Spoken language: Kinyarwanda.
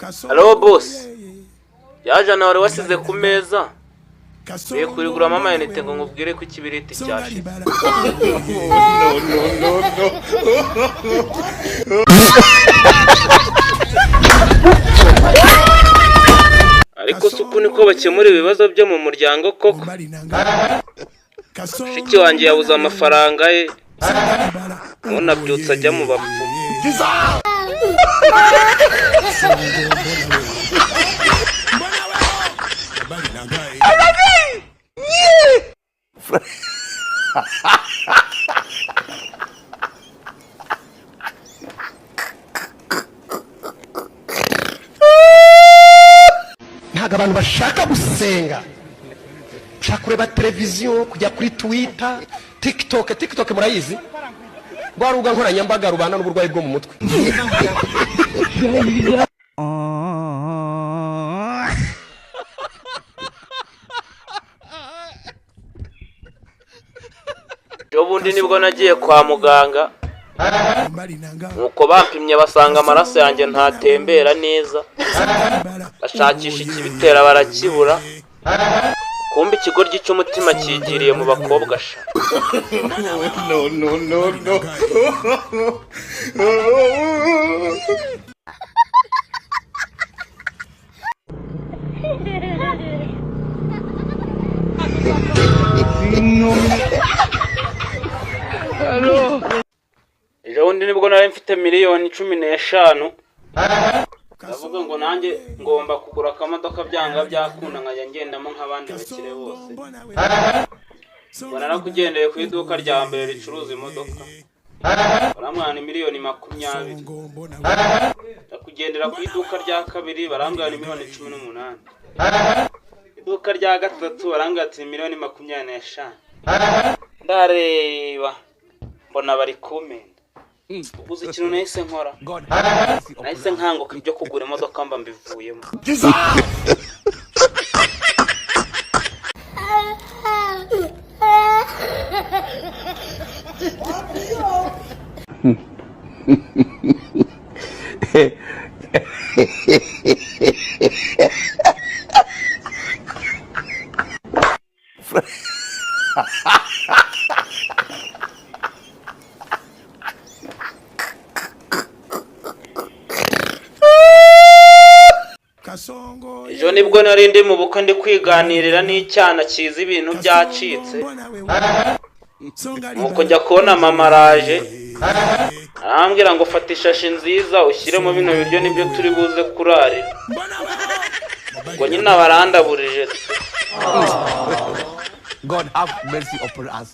Hello boss. Yaje nawe wasize ku meza. Biye kurigura mama yanite ngo ngubwire ko ikibiriti cyashize. No. Ariko suku niko bakemura ibibazo byo mu muryango koko. Shiki wanjye yabuze amafaranga ye. Ubona byutsa ajya mu bapfu. Ntago abantu bashaka gusenga, ushaka kureba televiziyo, kujya kuri Twitter, TikTok murayizi, rwarubuga nkoranyambaga rubana n'uburwayi bwo mu mutwe. Ubundi nibwo nagiye kwa muganga nuko bampimye basanga amaraso yanjye ntatembera neza, bashakisha ikibitera barakibura, kumbe ikigoryi cy'umutima kigiriye mu bakobwa sha. No. Ejo bundi nibwo nari mfite miliyoni 15. Ndavuga ngo nanjye ngomba kugura akamodoka byanga byakunda nkajya ngendamo nk'abandi bakire bose. Bona kugendeye ku iduka rya mbere ricuruza imodoka. Baramwana miliyoni 20. Ndakugendera ku iduka rya kabiri barangana miliyoni 18. Iduka rya gatatu barangana miliyoni 25. Ndareba mbona bari kumenda. Ubuze ikintu nahise nkora. Nahise nkanguka ibyo kugura imodoka mba mbivuyemo. Ejo nibwo nari ndi mu bukwe ndi kwiganirira n'icyana kiza ibintu byacitse. Nuko njya kubona mama araje arambwira ngo fata ishashi nziza ushyiremo bino biryo nibyo turi buze kurarira. Ngo nyine abarandaburije. God have mercy upon us.